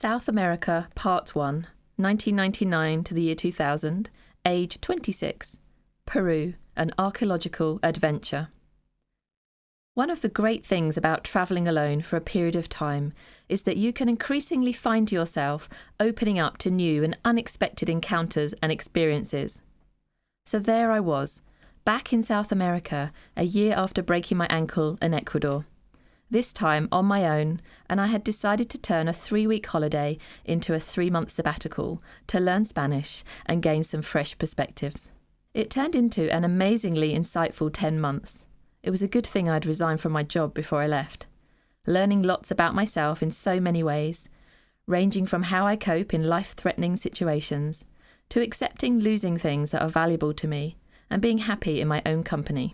South America, Part 1, 1999 to the year 2000, age 26, Peru, an archaeological adventure. One of the great things about travelling alone for a period of time is that you can increasingly find yourself opening up to new and unexpected encounters and experiences. So there I was, back in South America, a year after breaking my ankle in Ecuador. This time on my own, and I had decided to turn a 3-week holiday into a 3-month sabbatical to learn Spanish and gain some fresh perspectives. It turned into an amazingly insightful 10 months. It was a good thing I'd resigned from my job before I left. Learning lots about myself in so many ways, ranging from how I cope in life-threatening situations, to accepting losing things that are valuable to me and being happy in my own company.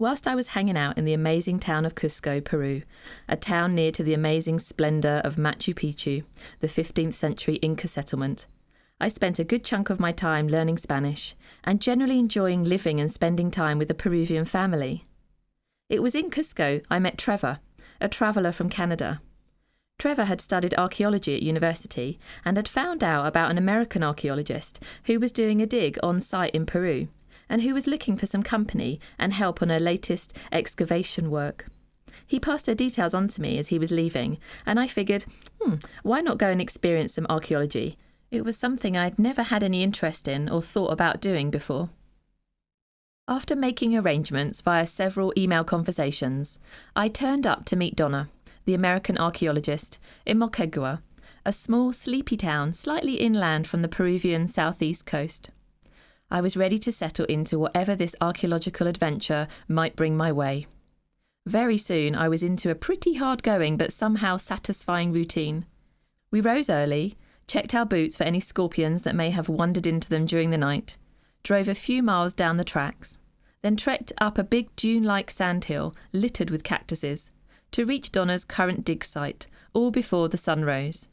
Whilst I was hanging out in the amazing town of Cusco, Peru, a town near to the amazing splendour of Machu Picchu, the 15th century Inca settlement, I spent a good chunk of my time learning Spanish and generally enjoying living and spending time with a Peruvian family. It was in Cusco I met Trevor, a traveller from Canada. Trevor had studied archaeology at university and had found out about an American archaeologist who was doing a dig on site in Peru, and who was looking for some company and help on her latest excavation work. He passed her details on to me as he was leaving, and I figured, why not go and experience some archaeology? It was something I'd never had any interest in or thought about doing before. After making arrangements via several email conversations, I turned up to meet Donna, the American archaeologist, in Moquegua, a small, sleepy town slightly inland from the Peruvian southeast coast. I was ready to settle into whatever this archaeological adventure might bring my way. Very soon I was into a pretty hard-going but somehow satisfying routine. We rose early, checked our boots for any scorpions that may have wandered into them during the night, drove a few miles down the tracks, then trekked up a big dune-like sandhill littered with cactuses to reach Donna's current dig site, all before the sun rose.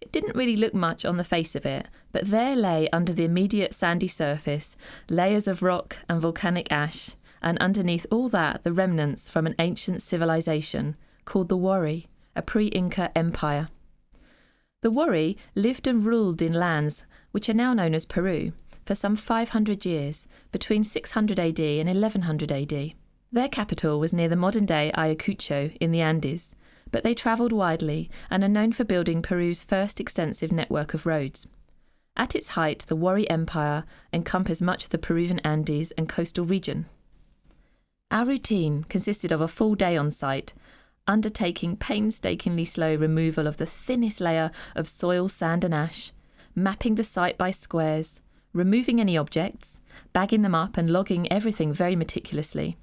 It didn't really look much on the face of it, but there lay under the immediate sandy surface layers of rock and volcanic ash, and underneath all that the remnants from an ancient civilization called the Wari, a pre-Inca empire. The Wari lived and ruled in lands which are now known as Peru for some 500 years, between 600 AD and 1100 AD. Their capital was near the modern-day Ayacucho in the Andes, but they travelled widely and are known for building Peru's first extensive network of roads. At its height, the Wari Empire encompassed much of the Peruvian Andes and coastal region. Our routine consisted of a full day on site, undertaking painstakingly slow removal of the thinnest layer of soil, sand and ash, mapping the site by squares, removing any objects, bagging them up and logging everything very meticulously.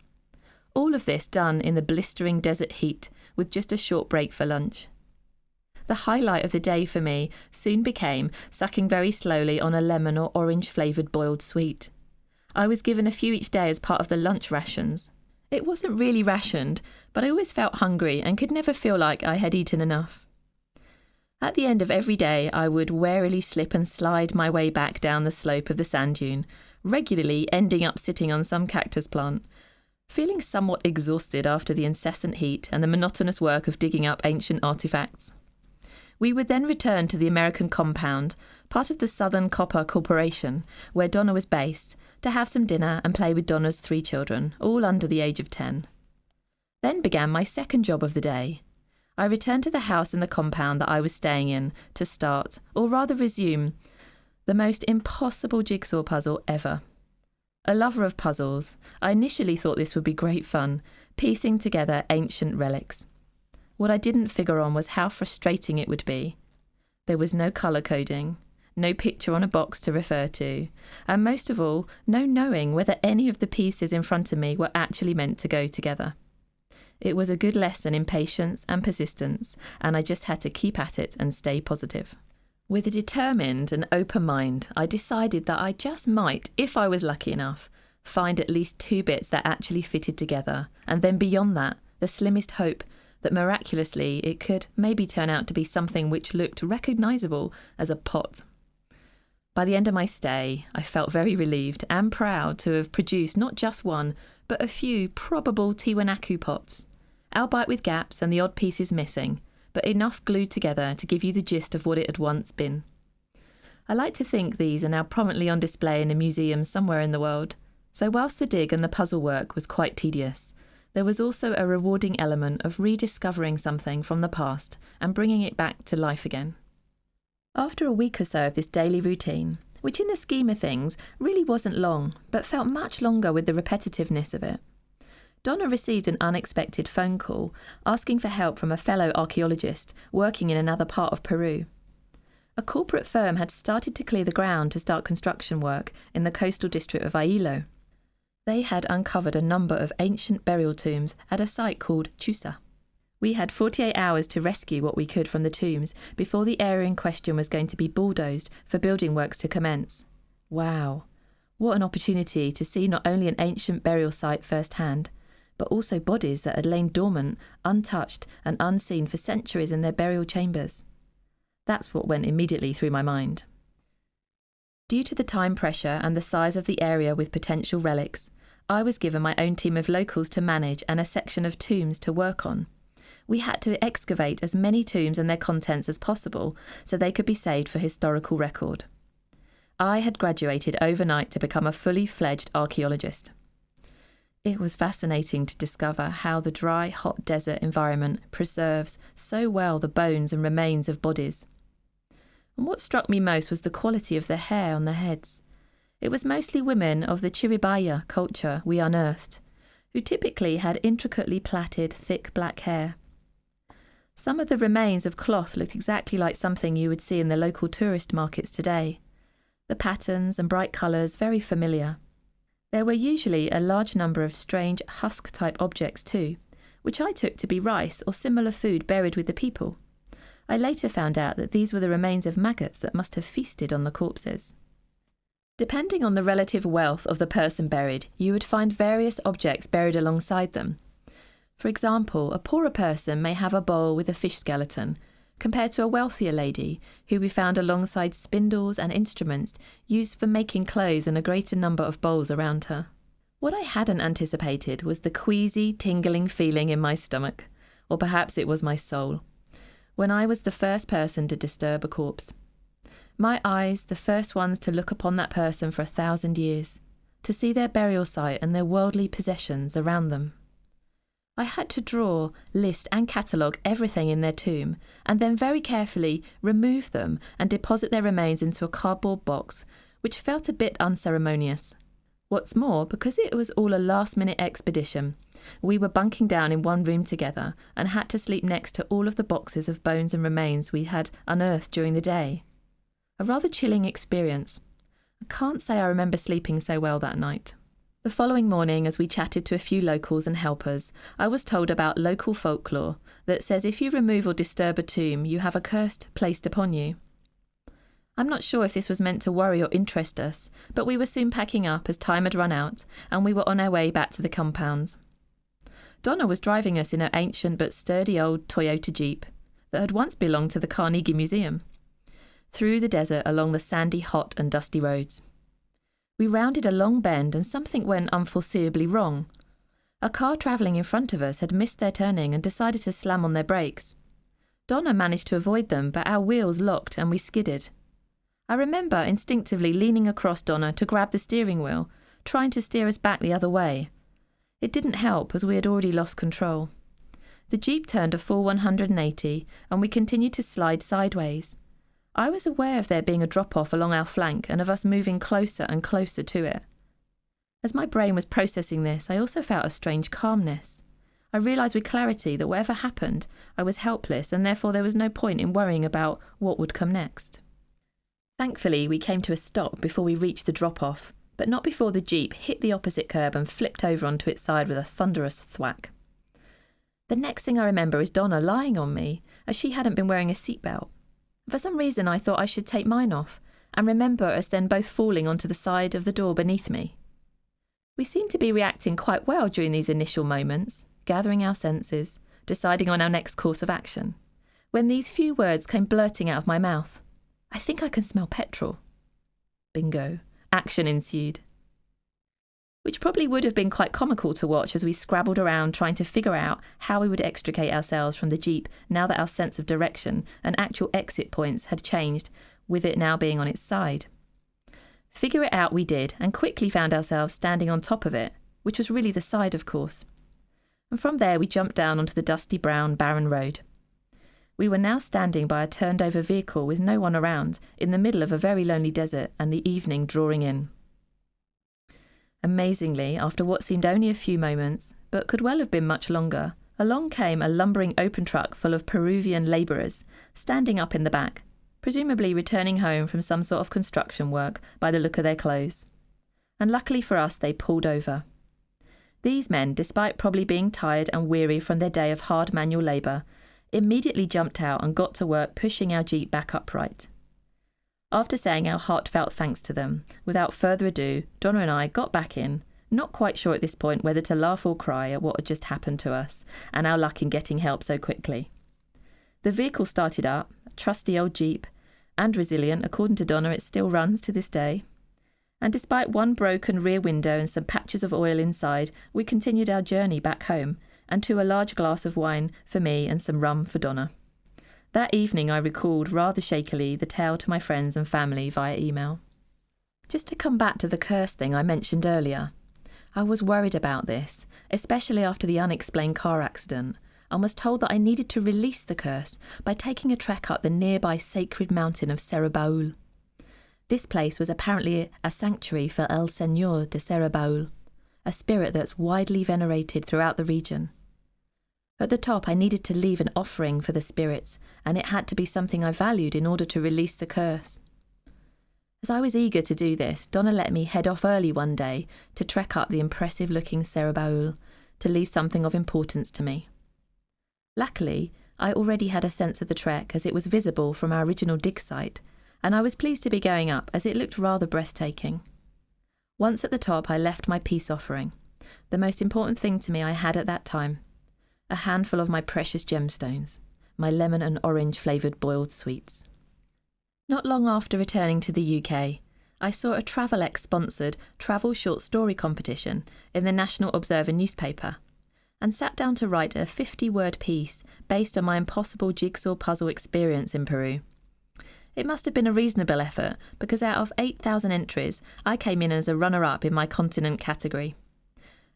All of this done in the blistering desert heat with just a short break for lunch. The highlight of the day for me soon became sucking very slowly on a lemon or orange-flavoured boiled sweet. I was given a few each day as part of the lunch rations. It wasn't really rationed, but I always felt hungry and could never feel like I had eaten enough. At the end of every day, I would warily slip and slide my way back down the slope of the sand dune, regularly ending up sitting on some cactus plant, feeling somewhat exhausted after the incessant heat and the monotonous work of digging up ancient artefacts. We would then return to the American compound, part of the Southern Copper Corporation, where Donna was based, to have some dinner and play with Donna's 3 children, all under the age of 10. Then began my second job of the day. I returned to the house in the compound that I was staying in to start, or rather resume, the most impossible jigsaw puzzle ever. A lover of puzzles, I initially thought this would be great fun, piecing together ancient relics. What I didn't figure on was how frustrating it would be. There was no colour coding, no picture on a box to refer to, and most of all, no knowing whether any of the pieces in front of me were actually meant to go together. It was a good lesson in patience and persistence, and I just had to keep at it and stay positive. With a determined and open mind, I decided that I just might, if I was lucky enough, find at least 2 bits that actually fitted together, and then beyond that, the slimmest hope that miraculously it could maybe turn out to be something which looked recognisable as a pot. By the end of my stay, I felt very relieved and proud to have produced not just one, but a few probable Tiwanaku pots, albeit with gaps and the odd pieces missing, but enough glued together to give you the gist of what it had once been. I like to think these are now prominently on display in a museum somewhere in the world, so whilst the dig and the puzzle work was quite tedious, there was also a rewarding element of rediscovering something from the past and bringing it back to life again. After a week or so of this daily routine, which in the scheme of things really wasn't long, but felt much longer with the repetitiveness of it, Donna received an unexpected phone call asking for help from a fellow archaeologist working in another part of Peru. A corporate firm had started to clear the ground to start construction work in the coastal district of Ailo. They had uncovered a number of ancient burial tombs at a site called Chusa. We had 48 hours to rescue what we could from the tombs before the area in question was going to be bulldozed for building works to commence. Wow, what an opportunity to see not only an ancient burial site firsthand, but also bodies that had lain dormant, untouched and unseen for centuries in their burial chambers. That's what went immediately through my mind. Due to the time pressure and the size of the area with potential relics, I was given my own team of locals to manage and a section of tombs to work on. We had to excavate as many tombs and their contents as possible so they could be saved for historical record. I had graduated overnight to become a fully fledged archaeologist. It was fascinating to discover how the dry, hot desert environment preserves so well the bones and remains of bodies. And what struck me most was the quality of the hair on their heads. It was mostly women of the Chiribaya culture we unearthed, who typically had intricately plaited, thick black hair. Some of the remains of cloth looked exactly like something you would see in the local tourist markets today. The patterns and bright colours very familiar. There were usually a large number of strange husk-type objects too, which I took to be rice or similar food buried with the people. I later found out that these were the remains of maggots that must have feasted on the corpses. Depending on the relative wealth of the person buried, you would find various objects buried alongside them. For example, a poorer person may have a bowl with a fish skeleton, compared to a wealthier lady, who we found alongside spindles and instruments used for making clothes and a greater number of bowls around her. What I hadn't anticipated was the queasy, tingling feeling in my stomach, or perhaps it was my soul, when I was the first person to disturb a corpse. My eyes, the first ones to look upon that person for 1,000 years, to see their burial site and their worldly possessions around them. I had to draw, list and catalogue everything in their tomb, and then very carefully remove them and deposit their remains into a cardboard box, which felt a bit unceremonious. What's more, because it was all a last-minute expedition, we were bunking down in one room together and had to sleep next to all of the boxes of bones and remains we had unearthed during the day. A rather chilling experience. I can't say I remember sleeping so well that night. The following morning, as we chatted to a few locals and helpers, I was told about local folklore that says if you remove or disturb a tomb, you have a curse placed upon you. I'm not sure if this was meant to worry or interest us, but we were soon packing up as time had run out and we were on our way back to the compounds. Donna was driving us in her ancient but sturdy old Toyota Jeep that had once belonged to the Carnegie Museum, through the desert along the sandy, hot and dusty roads. We rounded a long bend and something went unforeseeably wrong. A car travelling in front of us had missed their turning and decided to slam on their brakes. Donna managed to avoid them, but our wheels locked and we skidded. I remember instinctively leaning across Donna to grab the steering wheel, trying to steer us back the other way. It didn't help as we had already lost control. The Jeep turned a full 180 and we continued to slide sideways. I was aware of there being a drop-off along our flank and of us moving closer and closer to it. As my brain was processing this, I also felt a strange calmness. I realised with clarity that whatever happened, I was helpless and therefore there was no point in worrying about what would come next. Thankfully, we came to a stop before we reached the drop-off, but not before the Jeep hit the opposite curb and flipped over onto its side with a thunderous thwack. The next thing I remember is Donna lying on me, as she hadn't been wearing a seatbelt. For some reason I thought I should take mine off, and remember us then both falling onto the side of the door beneath me. We seemed to be reacting quite well during these initial moments, gathering our senses, deciding on our next course of action, when these few words came blurting out of my mouth. I think I can smell petrol. Bingo. Action ensued. which probably would have been quite comical to watch as we scrabbled around trying to figure out how we would extricate ourselves from the jeep now that our sense of direction and actual exit points had changed, with it now being on its side. Figure it out we did, and quickly found ourselves standing on top of it, which was really the side, of course. And from there we jumped down onto the dusty brown, barren road. We were now standing by a turned-over vehicle with no one around, in the middle of a very lonely desert and the evening drawing in. Amazingly, after what seemed only a few moments, but could well have been much longer, along came a lumbering open truck full of Peruvian labourers, standing up in the back, presumably returning home from some sort of construction work by the look of their clothes. And luckily for us, they pulled over. These men, despite probably being tired and weary from their day of hard manual labour, immediately jumped out and got to work pushing our jeep back upright. After saying our heartfelt thanks to them, without further ado, Donna and I got back in, not quite sure at this point whether to laugh or cry at what had just happened to us, and our luck in getting help so quickly. The vehicle started up, a trusty old jeep, and resilient, according to Donna it still runs to this day. And despite one broken rear window and some patches of oil inside, we continued our journey back home, and to a large glass of wine for me and some rum for Donna. That evening I recalled rather shakily the tale to my friends and family via email. Just to come back to the curse thing I mentioned earlier, I was worried about this, especially after the unexplained car accident, and was told that I needed to release the curse by taking a trek up the nearby sacred mountain of Cerro Baúl. This place was apparently a sanctuary for El Señor de Cerro Baúl, a spirit that's widely venerated throughout the region. At the top, I needed to leave an offering for the spirits, and it had to be something I valued in order to release the curse. As I was eager to do this, Donna let me head off early one day to trek up the impressive-looking Cerro Baúl to leave something of importance to me. Luckily, I already had a sense of the trek as it was visible from our original dig site, and I was pleased to be going up as it looked rather breathtaking. Once at the top, I left my peace offering, the most important thing to me I had at that time, a handful of my precious gemstones, my lemon and orange flavoured boiled sweets. Not long after returning to the UK, I saw a Travelex-sponsored travel short story competition in the National Observer newspaper, and sat down to write a 50-word piece based on my impossible jigsaw puzzle experience in Peru. It must have been a reasonable effort, because out of 8,000 entries, I came in as a runner-up in my continent category.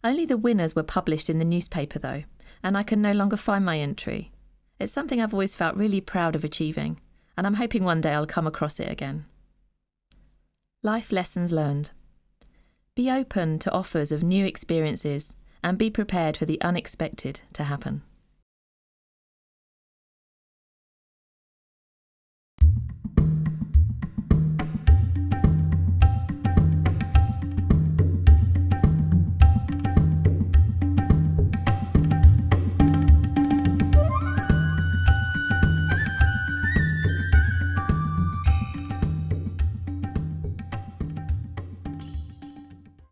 Only the winners were published in the newspaper though, and I can no longer find my entry. It's something I've always felt really proud of achieving, and I'm hoping one day I'll come across it again. Life lessons learned. Be open to offers of new experiences, and be prepared for the unexpected to happen.